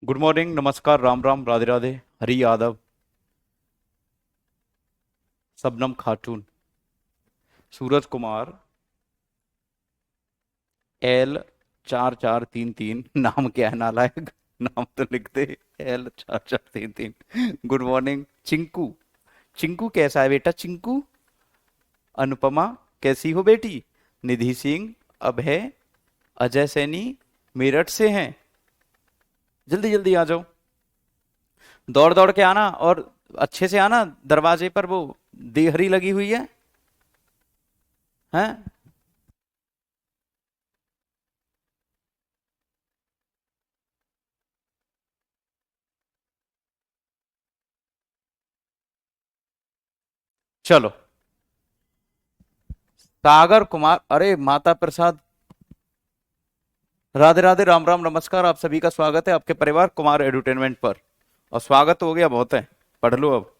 Good morning, नमस्कार, राम राम, राधे राधे। हरि यादव, सबनम खातून, Suraj Kumar, L4433। नाम क्या है नालायक, नाम तो लिखते L4433। Good morning Chinku. Chinku कैसा है बेटा चिंकू? अनुपमा कैसी हो बेटी? निधि सिंह, अभय, अजय सैनी मेरठ से हैं। जल्दी जल्दी आ जाओ, दौड़ दौड़ के आना और अच्छे से आना। दरवाजे पर वो देहरी लगी हुई है, हैं? चलो। सागर कुमार, अरे माता प्रसाद, राधे राधे, राम राम, नमस्कार। आप सभी का स्वागत है आपके परिवार कुमार एडुटेनमेंट पर। और स्वागत हो गया, बहुत है, पढ़ लो अब।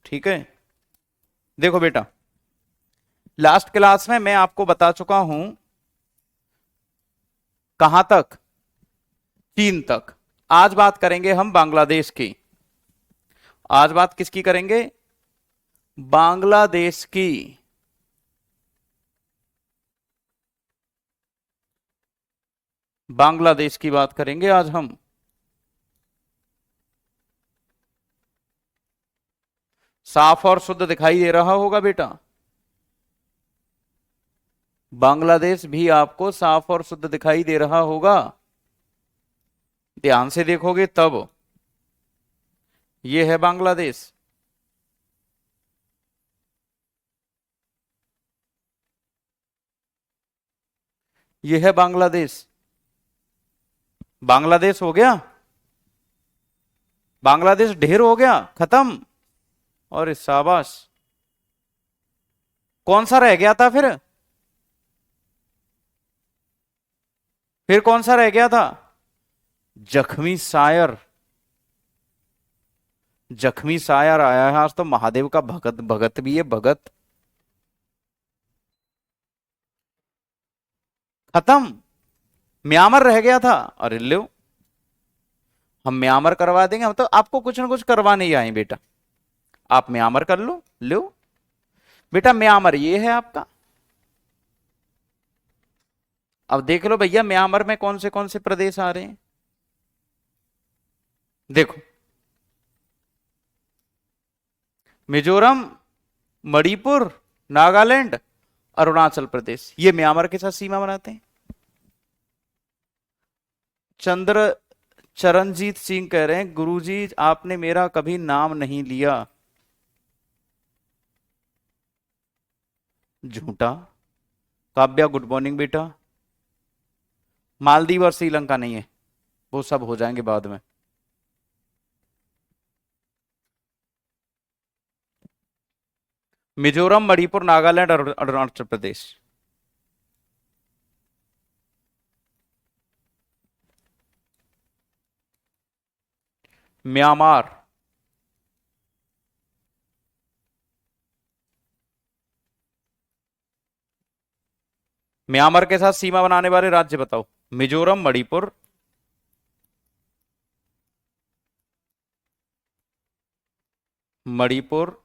ठीक है, देखो बेटा, लास्ट क्लास में मैं आपको बता चुका हूं कहां तक, चीन तक। आज बात करेंगे हम बांग्लादेश की। आज बात किसकी करेंगे? बांग्लादेश की। बांग्लादेश की बात करेंगे आज हम। साफ और शुद्ध दिखाई दे रहा होगा बेटा, बांग्लादेश भी आपको साफ और शुद्ध दिखाई दे रहा होगा। ध्यान से देखोगे तब। ये है बांग्लादेश। ये है बांग्लादेश। बांग्लादेश हो गया, बांग्लादेश ढेर हो गया, खत्म। और शाबाश। कौन सा रह गया था फिर कौन सा रह गया था? जख्मी सायर। जख्मी सायर आया है आज तो, महादेव का भगत, भगत भी है भगत। खत्म। म्यांमार रह गया था। अरे लो, हम म्यांमार करवा देंगे। हम तो आपको कुछ ना कुछ करवाने ही आए बेटा। आप म्यांमार कर लो, लो बेटा, म्यांमार ये है आपका। अब देख लो भैया, म्यांमार में कौन से प्रदेश आ रहे हैं। देखो, मिजोरम, मणिपुर, नागालैंड, अरुणाचल प्रदेश, ये म्यांमार के साथ सीमा बनाते हैं। चंद्र चरणजीत सिंह कह रहे हैं, गुरुजी आपने मेरा कभी नाम नहीं लिया। झूठा। काव्या गुड मॉर्निंग बेटा। मालदीव और श्रीलंका नहीं है, वो सब हो जाएंगे बाद में। मिजोरम, मणिपुर, नागालैंड और अरुणाचल प्रदेश। म्यांमार, म्यांमार के साथ सीमा बनाने वाले राज्य बताओ। मिजोरम, मणिपुर, मणिपुर,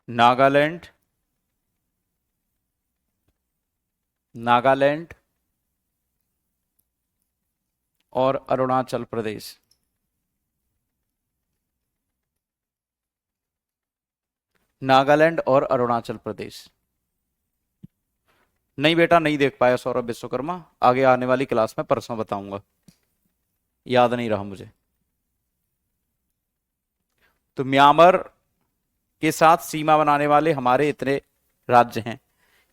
नागालैंड, नागालैंड और अरुणाचल प्रदेश। नागालैंड और अरुणाचल प्रदेश। नहीं बेटा, नहीं देख पाया सौरभ विश्वकर्मा, आगे आने वाली क्लास में परसों बताऊंगा, याद नहीं रहा मुझे। तो म्यांमार के साथ सीमा बनाने वाले हमारे इतने राज्य हैं।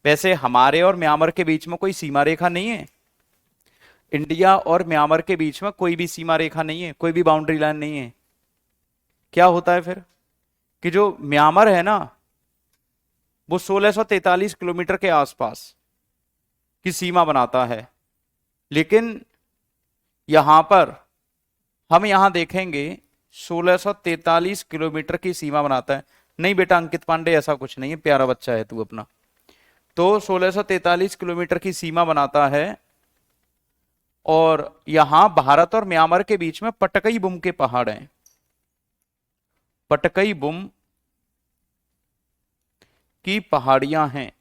वैसे हमारे और म्यांमार के बीच में कोई सीमा रेखा नहीं है। इंडिया और म्यांमार के बीच में कोई भी सीमा रेखा नहीं है, कोई भी बाउंड्री लाइन नहीं है। क्या होता है फिर कि जो म्यांमार है ना, वो 1643 किलोमीटर के आसपास की सीमा बनाता है। लेकिन यहां पर हम यहां देखेंगे 1643 किलोमीटर की सीमा बनाता है। नहीं बेटा अंकित पांडे, ऐसा कुछ नहीं है, प्यारा बच्चा है तू अपना। तो 1643 किलोमीटर की सीमा बनाता है, और यहां भारत और म्यांमार के बीच में पटकई बुम के पहाड़ हैं। पटकई बुम की पहाड़ियां हैं।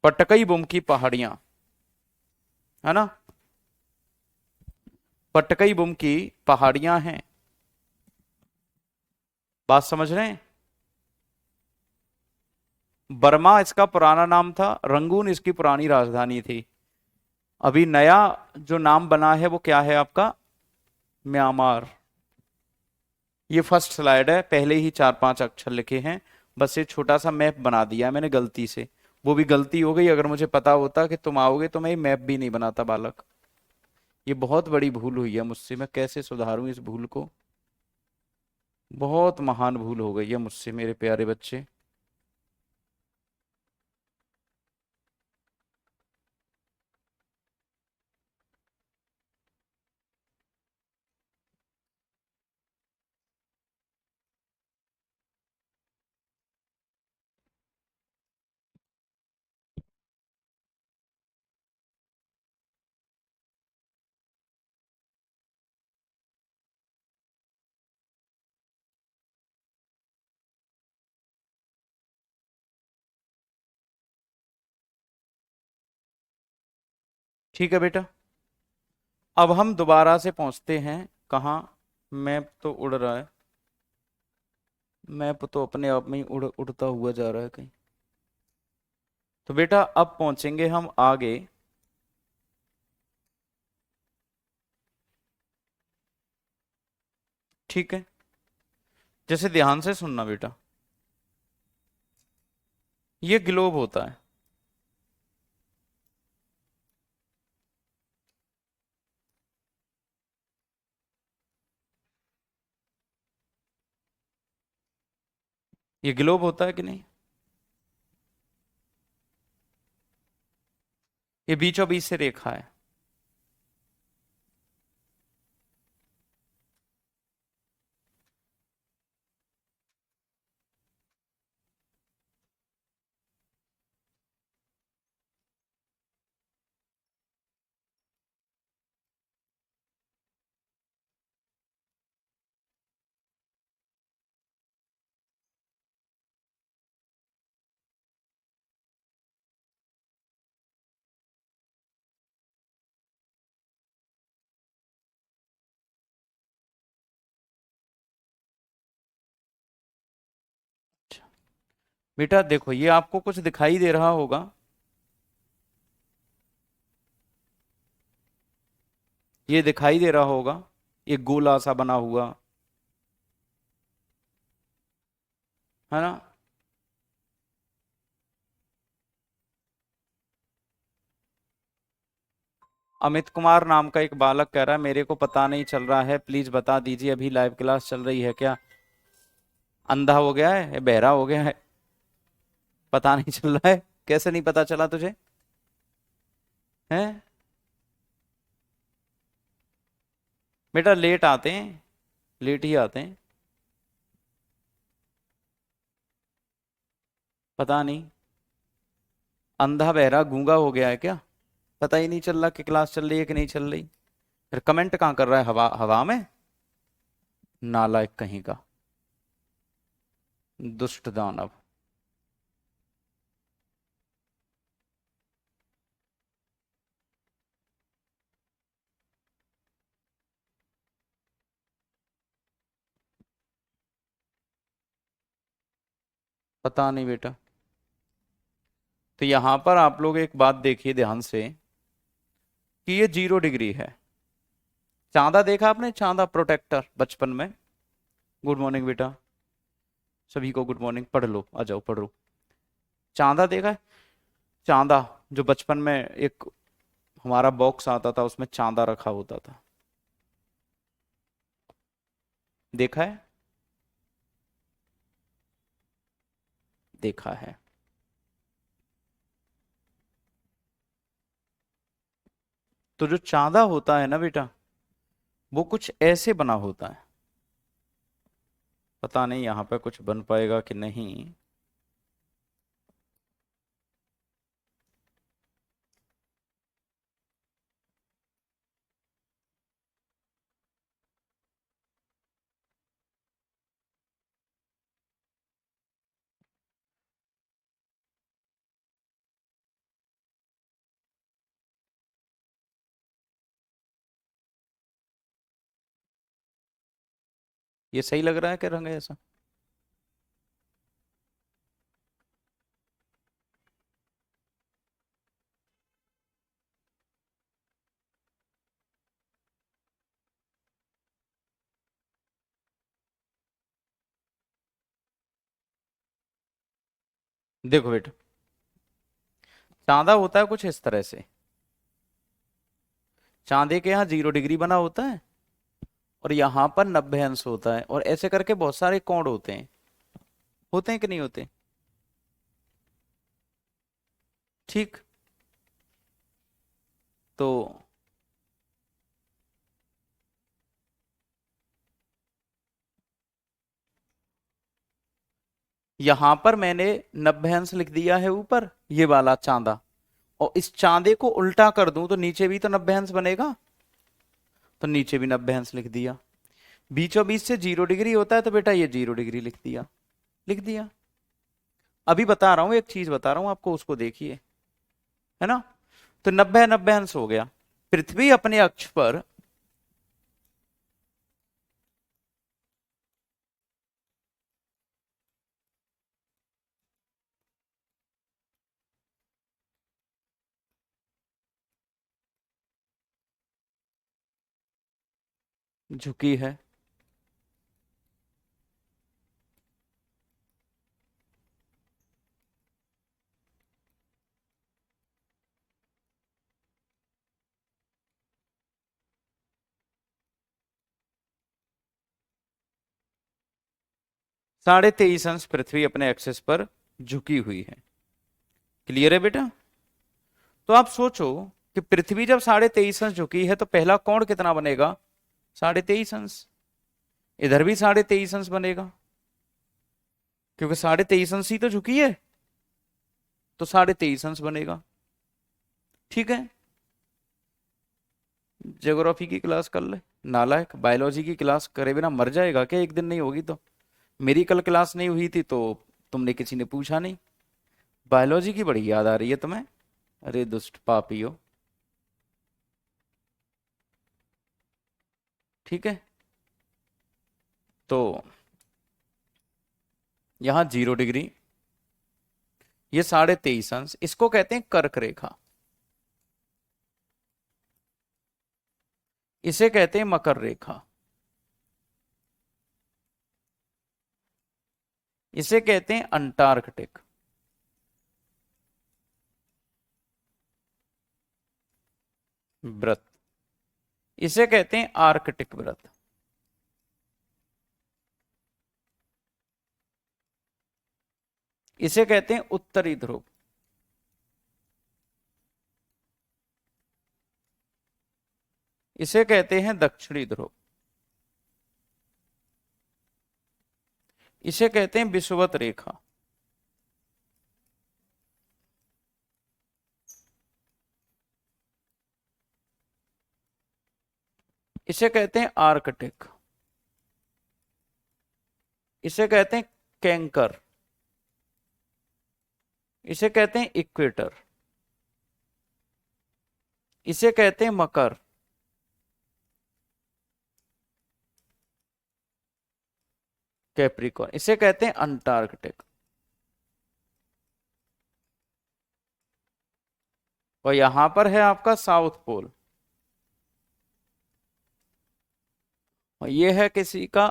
पटकई बुम की पहाड़ियां, है ना, पटकई बुम की पहाड़ियां हैं। बात समझ रहे हैं? बर्मा इसका पुराना नाम था, रंगून इसकी पुरानी राजधानी थी। अभी नया जो नाम बना है वो क्या है आपका? म्यांमार। ये फर्स्ट स्लाइड है, पहले ही 4-5 अक्षर लिखे हैं, बस ये छोटा सा मैप बना दिया है मैंने गलती से। वो भी गलती हो गई, अगर मुझे पता होता कि तुम आओगे तो मैं ये मैप भी नहीं बनाता बालक। ये बहुत बड़ी भूल हुई है मुझसे, मैं कैसे सुधारूं इस भूल को। बहुत महान भूल हो गई है मुझसे मेरे प्यारे बच्चे। ठीक है बेटा, अब हम दोबारा से पहुंचते हैं। कहाँ? मैप तो उड़ रहा है, मैप तो अपने आप में ही उड़ता हुआ जा रहा है कहीं। तो बेटा अब पहुंचेंगे हम आगे। ठीक है, जैसे ध्यान से सुनना बेटा, ये ग्लोब होता है। ये ग्लोब होता है कि नहीं? ये बीचों बीच से रेखा है। अच्छा बेटा देखो, ये आपको कुछ दिखाई दे रहा होगा, ये दिखाई दे रहा होगा, ये गोला सा बना हुआ, है ना। अमित कुमार नाम का एक बालक कह रहा है मेरे को पता नहीं चल रहा है, प्लीज बता दीजिए, अभी लाइव क्लास चल रही है क्या? अंधा हो गया है, बहरा हो गया है? पता नहीं चल रहा है? कैसे नहीं पता चला तुझे? हैं? बेटा लेट आते हैं, लेट ही आते हैं। पता नहीं, अंधा बहरा गूंगा हो गया है क्या? पता ही नहीं चल रहा कि क्लास चल रही है कि नहीं चल रही। फिर कमेंट कहाँ कर रहा है? हवा हवा में। नालायक कहीं का, दुष्ट दानव। पता नहीं बेटा। तो यहां पर आप लोग एक बात देखिए ध्यान से, कि ये 0 डिग्री है। चांदा देखा आपने? चांदा प्रोटेक्टर बचपन में। गुड मॉर्निंग बेटा, सभी को गुड मॉर्निंग। पढ़ लो, आ जाओ पढ़ो। चांदा देखा है? चांदा, जो बचपन में एक हमारा बॉक्स आता था, उसमें चांदा रखा होता था। देखा है? देखा है। तो जो चांदा होता है ना बेटा, वो कुछ ऐसे बना होता है। पता नहीं यहां पे कुछ बन पाएगा कि नहीं। ये सही लग रहा है कि रंग है ऐसा? देखो बेटा, चांदा होता है कुछ इस तरह से। चांदे के यहाँ 0 डिग्री बना होता है, और यहाँ पर 90 अंश होता है, और ऐसे करके बहुत सारे कोण होते हैं कि नहीं होते? ठीक। तो यहां पर मैंने 90 अंश लिख दिया है ऊपर, ये वाला चांदा। और इस चांदे को उल्टा कर दूं तो नीचे भी तो 90 अंश बनेगा, तो नीचे भी 90 अंश लिख दिया। बीचों बीच से 0 डिग्री होता है, तो बेटा ये 0 डिग्री लिख दिया। लिख दिया। अभी बता रहा हूं, एक चीज बता रहा हूं आपको, उसको देखिए, है ना। तो 90 90 अंश हो गया। पृथ्वी अपने अक्ष पर झुकी है। ,23 अंश पृथ्वी अपने एक्सिस पर झुकी हुई है। क्लियर है बेटा? तो आप सोचो कि पृथ्वी जब 23.5 अंश झुकी है, तो पहला कोण कितना बनेगा? 23.5 अंश। इधर भी 23.5 अंश बनेगा, क्योंकि 23.5 अंश ही तो झुकी है, तो 23.5 अंश बनेगा। ठीक है। ज्योग्राफी की क्लास कर ले नालायक, बायोलॉजी की क्लास करे बिना मर जाएगा क्या? एक दिन नहीं होगी तो। मेरी कल क्लास नहीं हुई थी तो तुमने किसी ने पूछा नहीं। बायोलॉजी की बड़ी याद आ रही है तुम्हें? अरे दुष्ट पापियो। ठीक है। तो यहां 0 डिग्री, ये 23.5 अंश, इसको कहते हैं कर्क रेखा। इसे कहते हैं मकर रेखा। इसे कहते हैं अंटार्कटिक। व्रत। इसे कहते हैं आर्कटिक व्रत। इसे कहते हैं उत्तरी ध्रुव। इसे कहते हैं दक्षिणी ध्रुव। इसे कहते हैं विषुवत रेखा। इसे कहते हैं आर्कटिक। इसे कहते हैं कैंकर। इसे कहते हैं इक्वेटर। इसे कहते हैं मकर। कैप्रिकॉर्न। इसे कहते हैं अंटार्कटिक। और यहां पर है आपका साउथ पोल, और ये है किसी का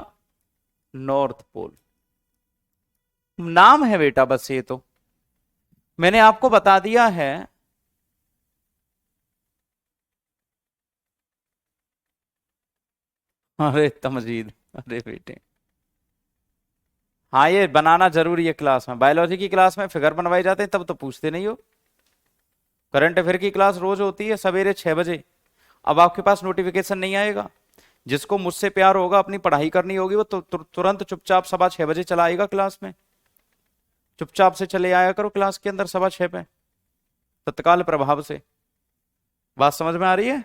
नॉर्थ पोल। नाम है बेटा बस, ये तो मैंने आपको बता दिया है। अरे तमजीद, अरे बेटे, हाँ ये बनाना जरूरी है क्लास में। बायोलॉजी की क्लास में फिगर बनवाए जाते हैं तब तो पूछते नहीं हो। करंट अफेयर की क्लास रोज होती है सवेरे 6 बजे। अब आपके पास नोटिफिकेशन नहीं आएगा। जिसको मुझसे प्यार होगा, अपनी पढ़ाई करनी होगी, वो तुरंत चुपचाप 6:15 चला आएगा क्लास में। चुपचाप से चले आया करो क्लास के अंदर 6:15 पे, तत्काल प्रभाव से। बात समझ में आ रही है?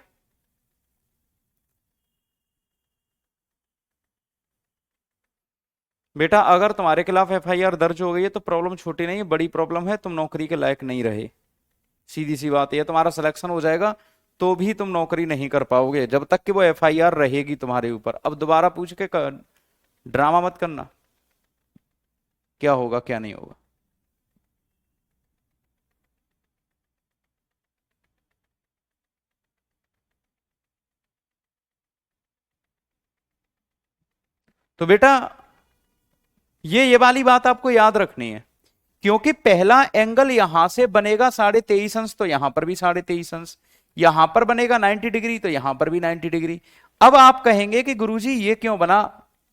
बेटा अगर तुम्हारे खिलाफ एफआईआर दर्ज हो गई है तो प्रॉब्लम छोटी नहीं है, बड़ी प्रॉब्लम है। तुम नौकरी के लायक नहीं रहे, सीधी सी बात है। तुम्हारा सिलेक्शन हो जाएगा तो भी तुम नौकरी नहीं कर पाओगे जब तक कि वो एफआईआर रहेगी तुम्हारे ऊपर। अब दोबारा पूछ के ड्रामा मत करना, क्या होगा क्या नहीं होगा। तो बेटा ये वाली बात आपको याद रखनी है, क्योंकि पहला एंगल यहां से बनेगा 23.5 अंश, तो यहां पर भी 23.5 अंश, यहां पर बनेगा 90 डिग्री, तो यहां पर भी 90 डिग्री। अब आप कहेंगे कि गुरुजी ये क्यों बना,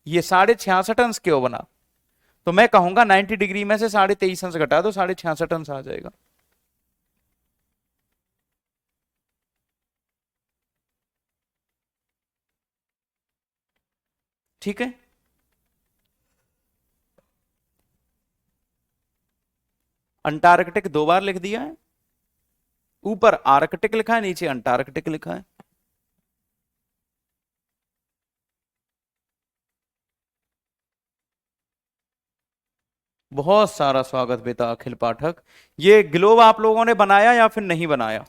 ये 66.5 अंश क्यों बना? तो मैं कहूंगा 90 डिग्री में से 23.5 अंश घटा दो, 66.5 अंश आ जाएगा। ठीक है, अंटार्कटिक 2 बार लिख दिया है, ऊपर आर्कटिक लिखा है, नीचे अंटार्कटिक लिखा है। बहुत सारा स्वागत बेटा अखिल पाठक। ये ग्लोब आप लोगों ने बनाया या फिर नहीं बनाया?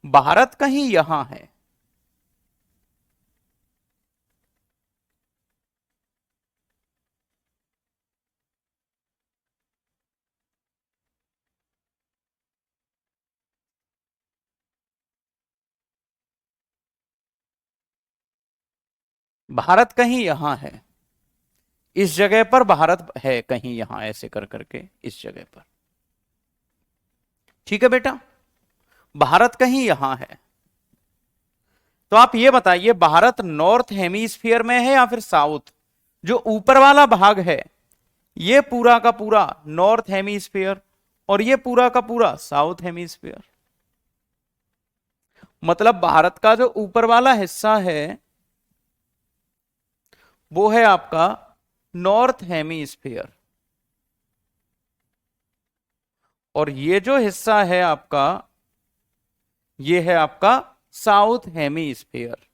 भारत कहीं यहां है, भारत कहीं यहां है, इस जगह पर भारत है कहीं यहां, ऐसे कर करके इस जगह पर। ठीक है बेटा, भारत कहीं यहां है। तो आप ये बताइए, भारत नॉर्थ हेमीस्फीयर में है या फिर साउथ? जो ऊपर वाला भाग है ये पूरा का पूरा नॉर्थ हेमीस्फीयर, और ये पूरा का पूरा साउथ हेमीस्फीयर। मतलब भारत का जो ऊपर वाला हिस्सा है वो है आपका नॉर्थ हेमीस्फीयर, और ये जो हिस्सा है आपका ये है आपका साउथ हेमीस्फीयर।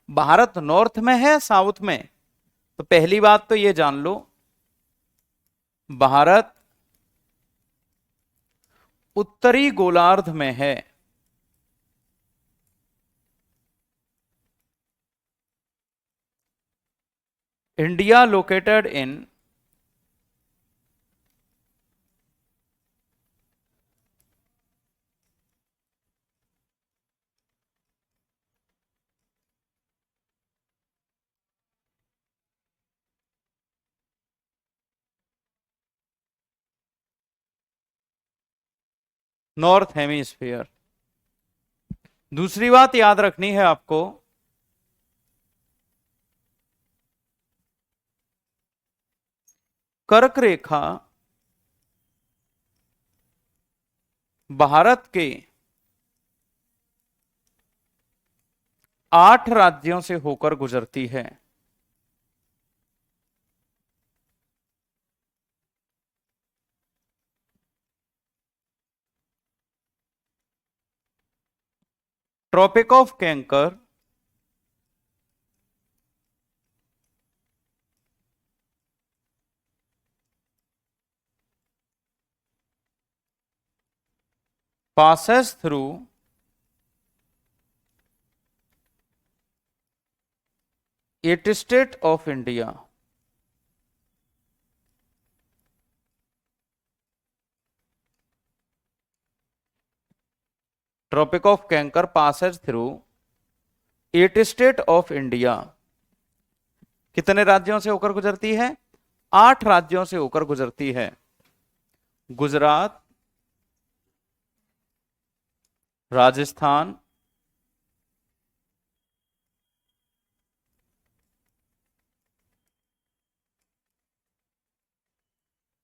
भारत नॉर्थ में है साउथ में? तो पहली बात तो ये जान लो, भारत उत्तरी गोलार्ध में है। India located in north hemisphere. दूसरी बात याद रखनी है आपको, कर्क रेखा भारत के 8 राज्यों से होकर गुजरती है। Tropic of cancer passes through eight state of India. Tropic of cancer passes through 8 state of India. कितने राज्यों से होकर गुजरती है? 8 राज्यों से होकर गुजरती है। गुजरात, राजस्थान,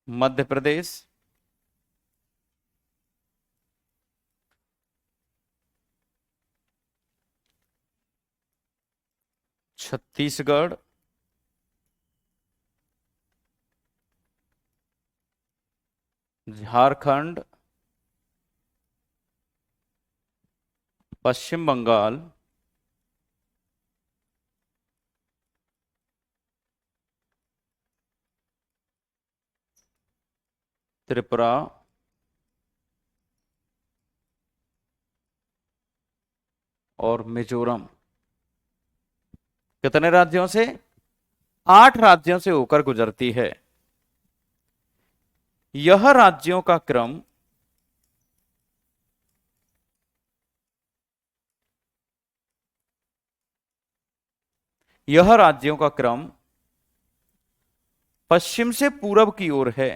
मध्य प्रदेश, छत्तीसगढ़, झारखंड, पश्चिम बंगाल, त्रिपुरा, और मिजोरम। कितने राज्यों से? 8 राज्यों से होकर गुजरती है। यह राज्यों का क्रम यह राज्यों का क्रम पश्चिम से पूरब की ओर है।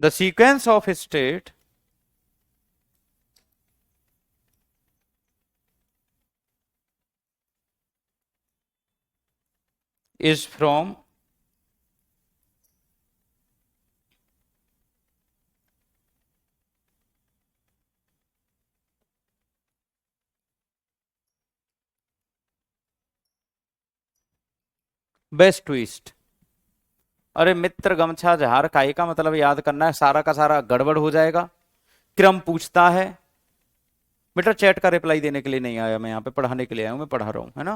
The sequence of state is from west to east. अरे मित्र, गमछा जहार काय का मतलब याद करना है, सारा का सारा गड़बड़ हो जाएगा। क्रम पूछता है। बेटा चैट का रिप्लाई देने के लिए नहीं आया, मैं यहाँ पे पढ़ाने के लिए आया हूं, मैं पढ़ा रहा हूं, है ना।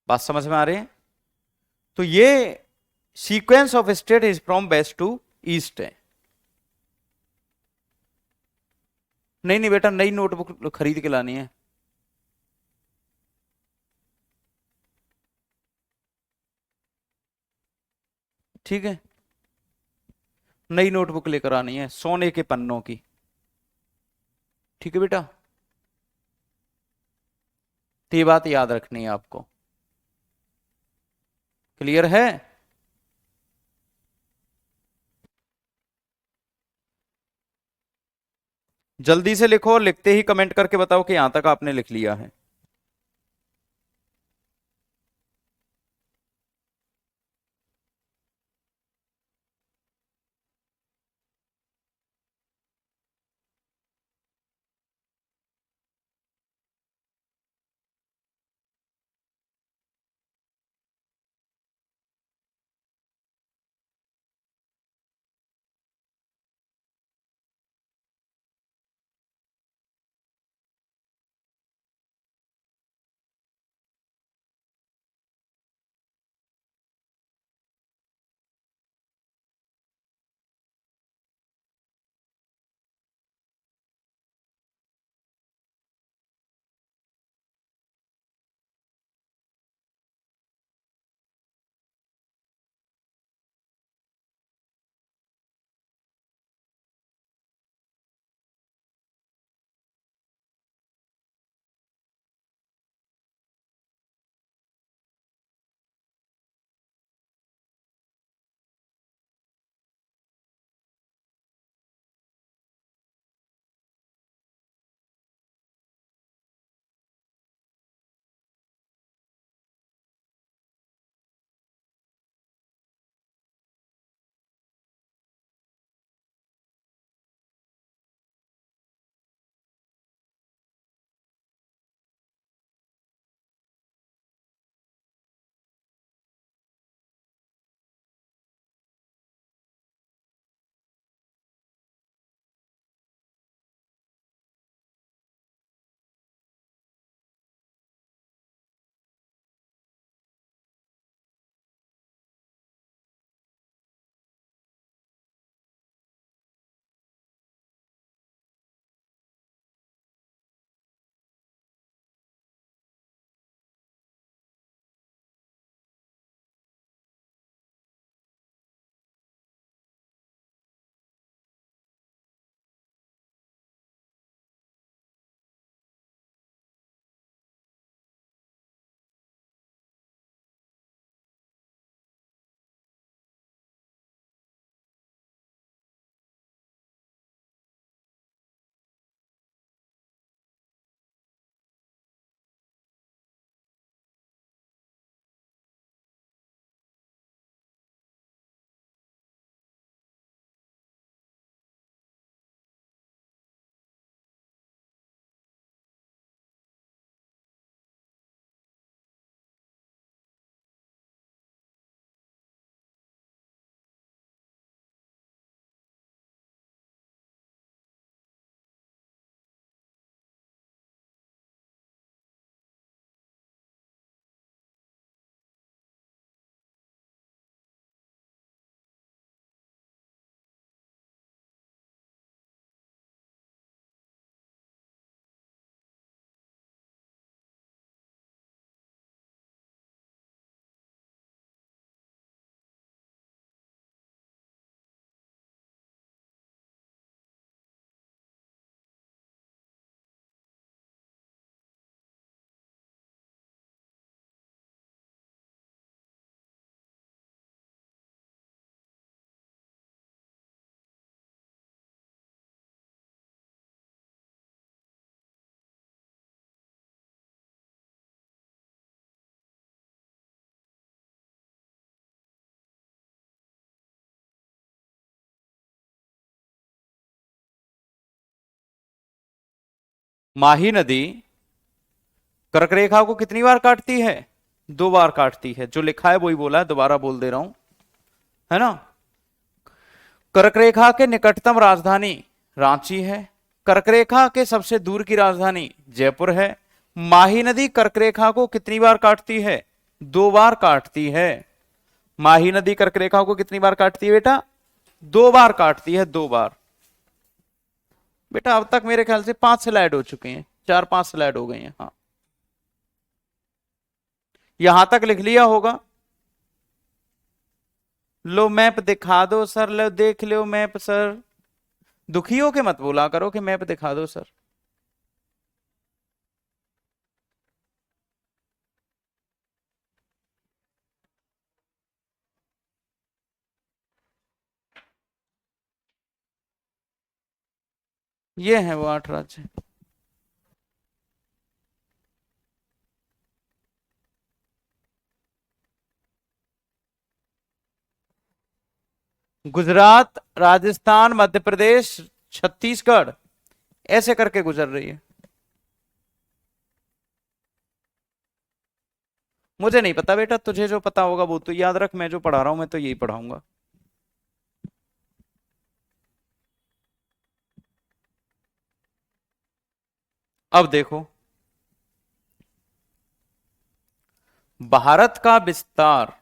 बात समझ में आ रही है? तो ये sequence of state is from west to east है। नहीं नहीं बेटा, नई नोटबुक खरीद के लानी है। ठीक है, नई नोटबुक लेकर आनी है, सोने के पन्नों की। ठीक है बेटा, तो ये बात याद रखनी है आपको। क्लियर है? जल्दी से लिखो और लिखते ही कमेंट करके बताओ कि यहां तक आपने लिख लिया है। माही नदी कर्क रेखा को कितनी बार काटती है? 2 बार काटती है। जो लिखा है वही बोला है, दोबारा बोल दे रहा हूं, है ना। कर्क रेखा के निकटतम राजधानी रांची है। कर्क रेखा के सबसे दूर की राजधानी जयपुर है। माही नदी कर्क रेखा को कितनी बार काटती है? 2 बार काटती है। माही नदी कर्क रेखा को कितनी बार काटती है बेटा? 2 बार काटती है, 2 बार। बेटा अब तक मेरे ख्याल से 5 स्लाइड हो चुके हैं, 4-5 स्लाइड हो गई हैं। हाँ, यहां तक लिख लिया होगा। लो मैप दिखा दो सर, लो देख लो मैप सर। दुखी हो के मत बोला करो कि मैप दिखा दो सर। ये है वो 8 राज्य। गुजरात, राजस्थान, मध्य प्रदेश, छत्तीसगढ़, ऐसे करके गुजर रही है। मुझे नहीं पता बेटा, तुझे जो पता होगा वो तो याद रख। मैं जो पढ़ा रहा हूं मैं तो यही पढ़ाऊंगा। अब देखो, भारत का विस्तार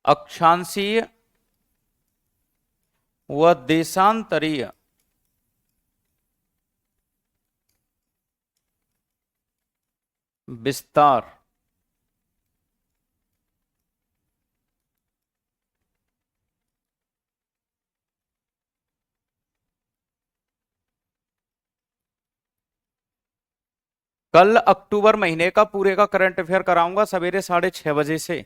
अक्षांशीय व देशांतरीय विस्तार कल अक्टूबर महीने का पूरे का करंट अफेयर कराऊंगा सवेरे 6:30 बजे से।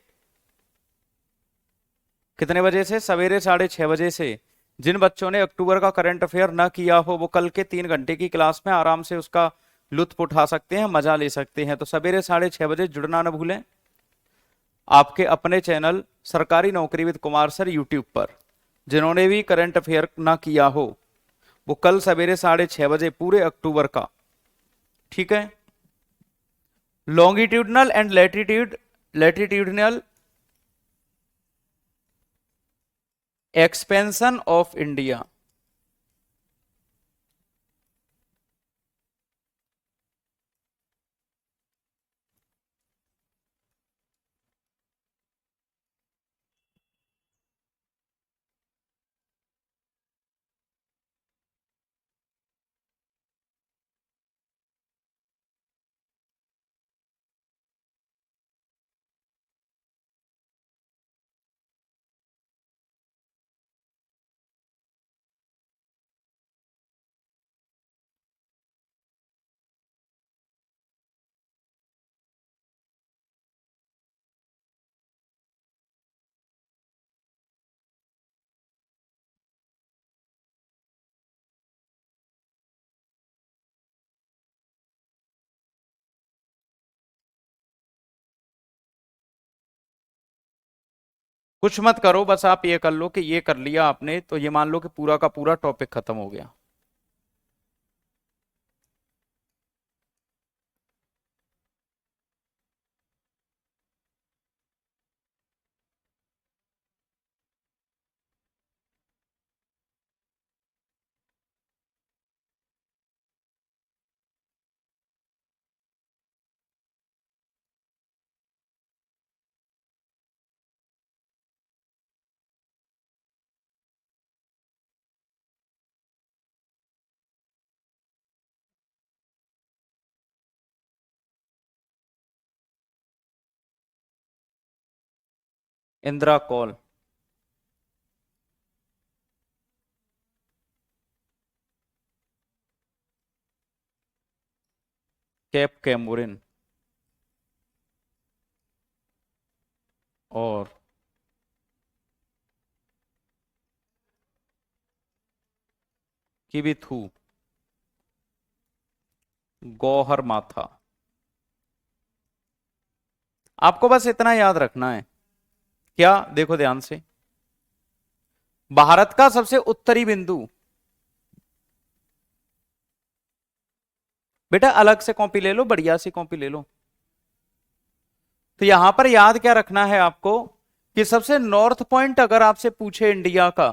कितने बजे से? सवेरे 6:30 बजे से। जिन बच्चों ने अक्टूबर का करंट अफेयर ना किया हो वो कल के 3 घंटे की क्लास में आराम से उसका लुत्फ उठा सकते हैं, मजा ले सकते हैं। तो सवेरे 6:30 बजे जुड़ना ना भूलें। आपके अपने चैनल सरकारी नौकरी विद कुमार सर यूट्यूब पर जिन्होंने भी करंट अफेयर ना किया हो वो कल सवेरे 6:30 बजे पूरे अक्टूबर का, ठीक है। Longitudinal and latitudinal expansion of India, कुछ मत करो, बस आप ये कर लो कि ये कर लिया आपने तो ये मान लो कि पूरा का पूरा टॉपिक खत्म हो गया। इंदिरा कॉल, कैप कैमोरिन और किबिथु, गौहर माथा। आपको बस इतना याद रखना है। क्या? देखो ध्यान से, भारत का सबसे उत्तरी बिंदु। बेटा अलग से कॉपी ले लो, बढ़िया सी कॉपी ले लो। तो यहां पर याद क्या रखना है आपको कि सबसे नॉर्थ पॉइंट अगर आपसे पूछे इंडिया का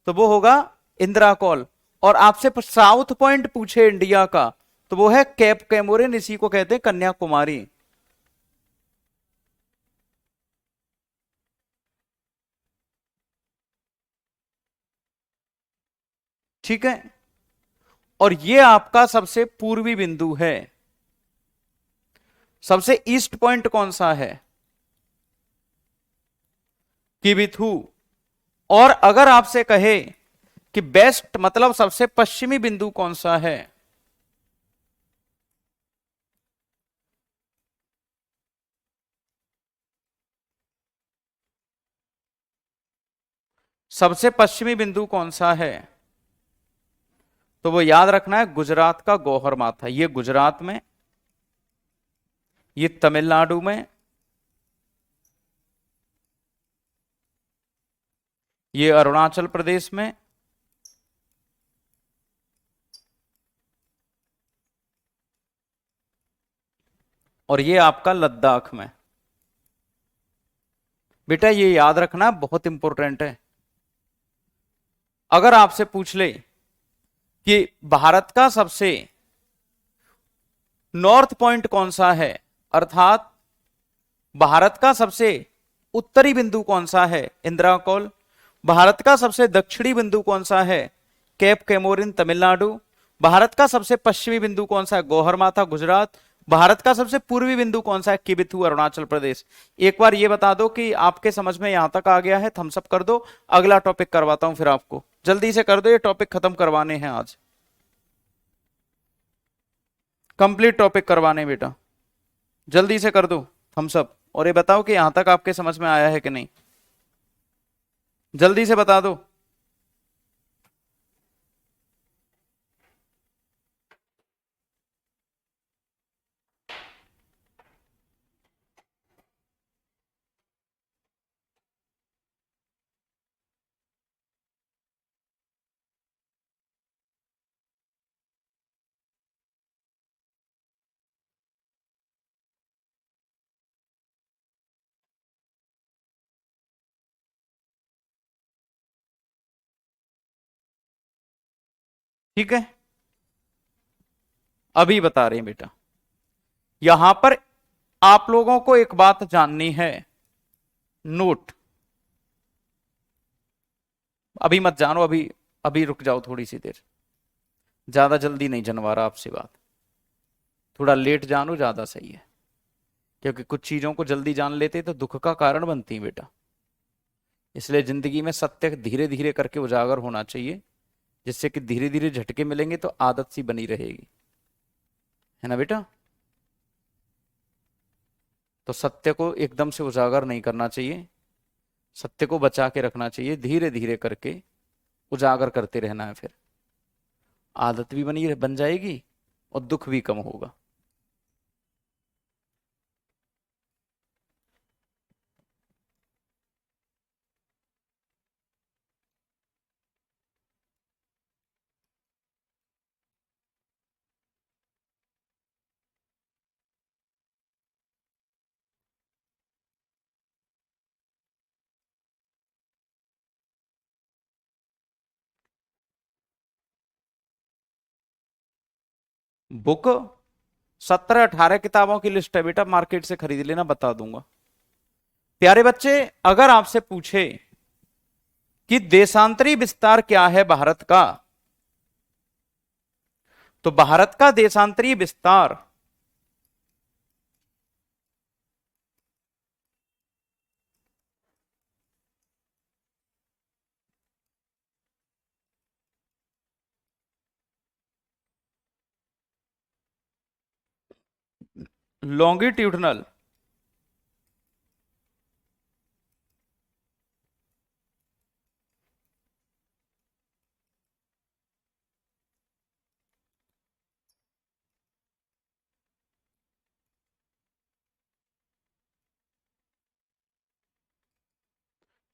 तो वो होगा इंदिरा कॉल, और आपसे साउथ पॉइंट पूछे इंडिया का तो वो है केप कैमोरिन, इसी को कहते हैं कन्याकुमारी। ठीक है, और ये आपका सबसे पूर्वी बिंदु है। सबसे ईस्ट पॉइंट कौन सा है? किबिथू। और अगर आपसे कहे कि बेस्ट मतलब सबसे पश्चिमी बिंदु कौन सा है? सबसे पश्चिमी बिंदु कौन सा है? तो वो याद रखना है गुजरात का गौहर माथा। ये गुजरात में, ये तमिलनाडु में, ये अरुणाचल प्रदेश में, और ये आपका लद्दाख में। बेटा ये याद रखना बहुत इंपॉर्टेंट है। अगर आपसे पूछ ले कि भारत का सबसे नॉर्थ पॉइंट कौन सा है, अर्थात भारत का सबसे उत्तरी बिंदु कौन सा है, इंदिरा कॉल। भारत का सबसे दक्षिणी बिंदु कौन सा है, केप कैमोरिन तमिलनाडु। भारत का सबसे पश्चिमी बिंदु कौन सा है, गोहरमाथा गुजरात। भारत का सबसे पूर्वी बिंदु कौन सा है, किबिथू अरुणाचल प्रदेश। एक बार ये बता दो कि आपके समझ में यहां तक आ गया है, थम्स अप कर दो। अगला टॉपिक करवाता हूं फिर आपको, जल्दी से कर दो, ये टॉपिक खत्म करवाने हैं आज, कंप्लीट टॉपिक करवाने बेटा, जल्दी से कर दो थम्स अप। और ये बताओ कि यहां तक आपके समझ में आया है कि नहीं, जल्दी से बता दो। ठीक है, अभी बता रहे हैं बेटा। यहां पर आप लोगों को एक बात जाननी है, नोट। अभी मत जानो, अभी अभी रुक जाओ थोड़ी सी देर, ज्यादा जल्दी नहीं जनवा रहा आपसे बात, थोड़ा लेट जानो ज्यादा सही है। क्योंकि कुछ चीजों को जल्दी जान लेते तो दुख का कारण बनती है बेटा। इसलिए जिंदगी में सत्य धीरे धीरे करके उजागर होना चाहिए, जिससे कि धीरे धीरे झटके मिलेंगे तो आदत सी बनी रहेगी, है ना बेटा। तो सत्य को एकदम से उजागर नहीं करना चाहिए, सत्य को बचा के रखना चाहिए, धीरे धीरे करके उजागर करते रहना है, फिर आदत भी बन जाएगी और दुख भी कम होगा। बुक 17-18 किताबों की लिस्ट है बेटा, मार्केट से खरीद लेना, बता दूंगा। प्यारे बच्चे, अगर आपसे पूछे कि देशांतरी विस्तार क्या है भारत का, तो भारत का देशांतरी विस्तार longitudinal,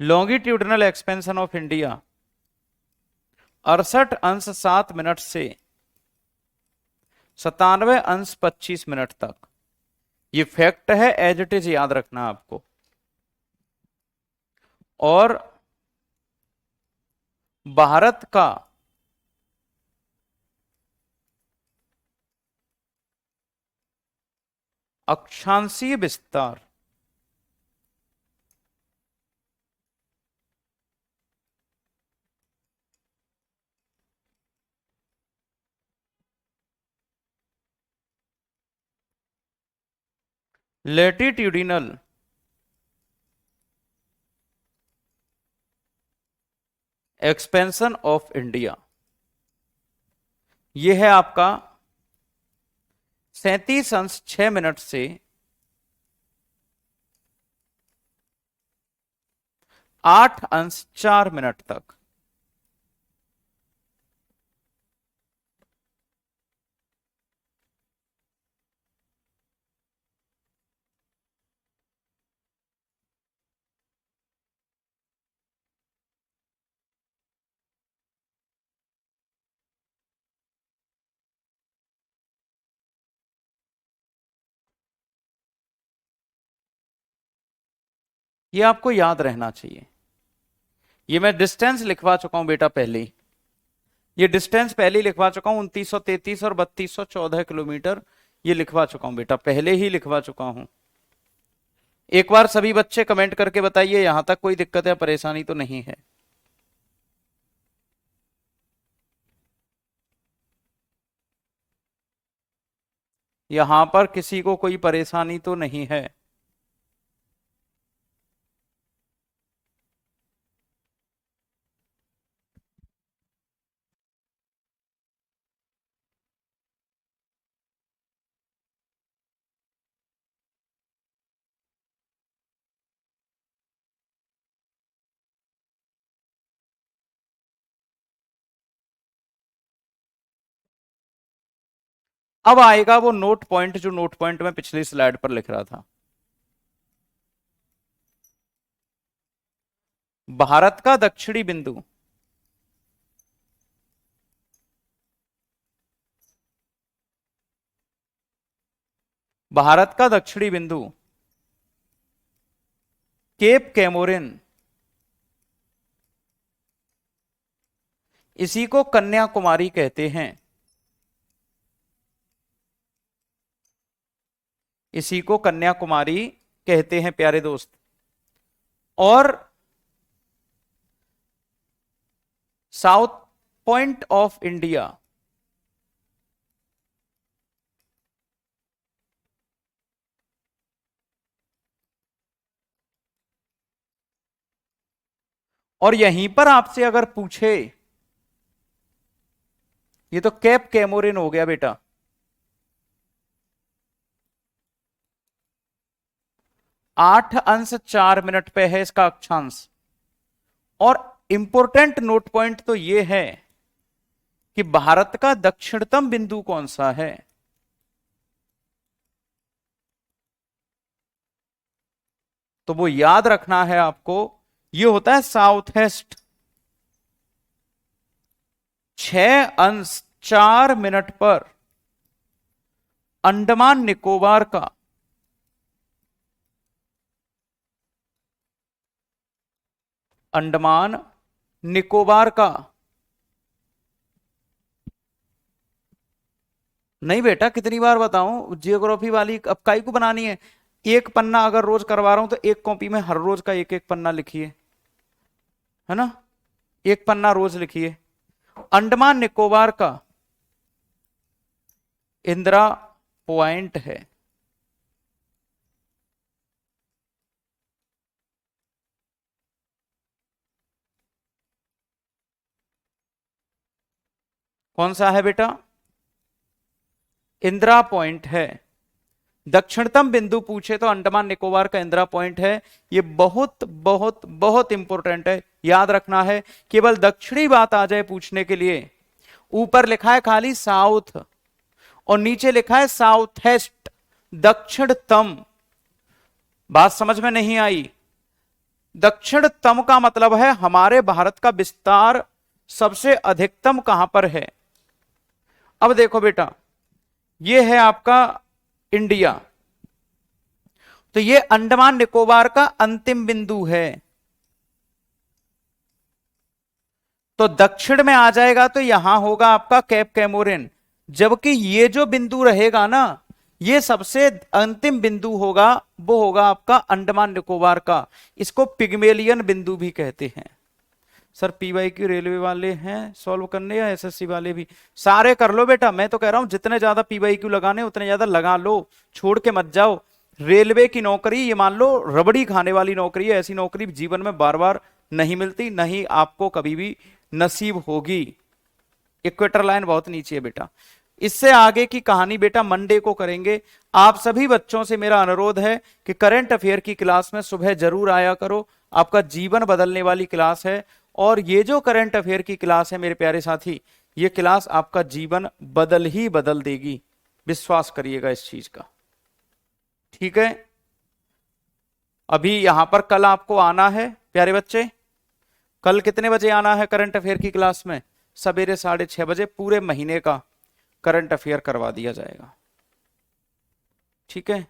longitudinal expansion of India. 68 अंश 7 मिनट से 97 अंश 25 मिनट तक। ये फैक्ट है, एज इट इज याद रखना आपको। और भारत का अक्षांशीय विस्तार लैटिट्यूडिनल एक्सपेंशन ऑफ इंडिया, यह है आपका 37 अंश 6 मिनट से 8 अंश 4 मिनट तक। ये आपको याद रहना चाहिए। ये मैं डिस्टेंस लिखवा चुका हूं बेटा पहले ही, ये डिस्टेंस पहले ही लिखवा चुका हूं, 2933 और 3214 किलोमीटर ये लिखवा चुका हूं बेटा, पहले ही लिखवा चुका हूं। एक बार सभी बच्चे कमेंट करके बताइए यहां तक कोई दिक्कत या परेशानी तो नहीं है। यहां पर किसी को कोई परेशानी तो नहीं है। अब आएगा वो नोट पॉइंट जो नोट पॉइंट में पिछली स्लाइड पर लिख रहा था। भारत का दक्षिणी बिंदु भारत का दक्षिणी बिंदु केप कैमोरिन, इसी को कन्याकुमारी कहते हैं, इसी को कन्याकुमारी कहते हैं प्यारे दोस्त। और साउथ पॉइंट ऑफ इंडिया और यहीं पर आपसे अगर पूछे, ये तो कैप कैमोरिन हो गया बेटा, 8 अंश 4 मिनट पे है इसका अक्षांश। और इंपॉर्टेंट नोट पॉइंट तो यह है कि भारत का दक्षिणतम बिंदु कौन सा है, तो वो याद रखना है आपको, ये होता है साउथ वेस्ट। 6 अंश 4 मिनट पर अंडमान निकोबार का अंडमान निकोबार का नहीं बेटा, कितनी बार बताऊं, जियोग्राफी वाली अब काई को बनानी है। एक पन्ना अगर रोज करवा रहा हूं तो एक कॉपी में हर रोज का एक एक पन्ना लिखिए, है ना, एक पन्ना रोज लिखिए। अंडमान निकोबार का इंदिरा पॉइंट है, कौन सा है बेटा, इंदिरा पॉइंट है। दक्षिणतम बिंदु पूछे तो अंडमान निकोबार का इंदिरा पॉइंट है। ये बहुत बहुत बहुत इंपॉर्टेंट है, याद रखना है। केवल दक्षिणी बात आ जाए पूछने के लिए, ऊपर लिखा है खाली साउथ और नीचे लिखा है साउथ वेस्ट, दक्षिणतम। बात समझ में नहीं आई? दक्षिणतम का मतलब है हमारे भारत का विस्तार सबसे अधिकतम कहां पर है? अब देखो बेटा, ये है आपका इंडिया, तो ये अंडमान निकोबार का अंतिम बिंदु है, तो दक्षिण में आ जाएगा तो यहां होगा आपका कैप कैमोरिन, जबकि ये जो बिंदु रहेगा ना, ये सबसे अंतिम बिंदु होगा, वो होगा आपका अंडमान निकोबार का। इसको पिग्मेलियन बिंदु भी कहते हैं। सर पीवाईक्यू रेलवे वाले हैं सॉल्व करने या एसएससी वाले भी? सारे कर लो बेटा, मैं तो कह रहा हूं जितने ज्यादा पीवाईक्यू लगाने उतने ज्यादा लगा लो, छोड़ के मत जाओ। रेलवे की नौकरी ये मान लो रबड़ी खाने वाली नौकरी है, ऐसी नौकरी जीवन में बार बार नहीं मिलती, नहीं आपको कभी भी नसीब होगी। इक्वेटर लाइन बहुत नीचे है बेटा। इससे आगे की कहानी बेटा मंडे को करेंगे। आप सभी बच्चों से मेरा अनुरोध है कि करंट अफेयर की क्लास में सुबह जरूर आया करो, आपका जीवन बदलने वाली क्लास है। और ये जो करंट अफेयर की क्लास है मेरे प्यारे साथी, ये क्लास आपका जीवन बदल ही बदल देगी, विश्वास करिएगा इस चीज का, ठीक है। अभी यहां पर कल आपको आना है प्यारे बच्चे, कल कितने बजे आना है करंट अफेयर की क्लास में? सवेरे 6:30 बजे। पूरे महीने का करंट अफेयर करवा दिया जाएगा, ठीक है।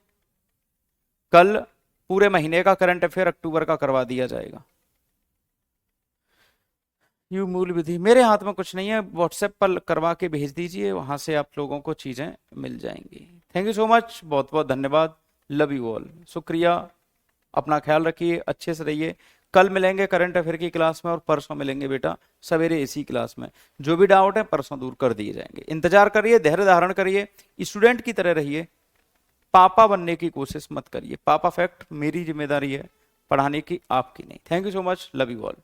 कल पूरे महीने का करंट अफेयर अक्टूबर का करवा दिया जाएगा। यू मूल विधि मेरे हाथ में कुछ नहीं है, व्हाट्सएप पर करवा के भेज दीजिए, वहां से आप लोगों को चीजें मिल जाएंगी। थैंक यू सो मच, बहुत बहुत धन्यवाद, लव यू ऑल, शुक्रिया। अपना ख्याल रखिए, अच्छे से रहिए। कल मिलेंगे करंट अफेयर की क्लास में और परसों मिलेंगे बेटा सवेरे इसी क्लास में। जो भी डाउट है परसों दूर कर दिए जाएंगे। इंतजार करिए, धैर्य धारण करिए, स्टूडेंट की तरह रहिए, पापा बनने की कोशिश मत करिए। पापा फैक्ट मेरी जिम्मेदारी है, पढ़ाने की आपकी नहीं। Thank you so much, love you all.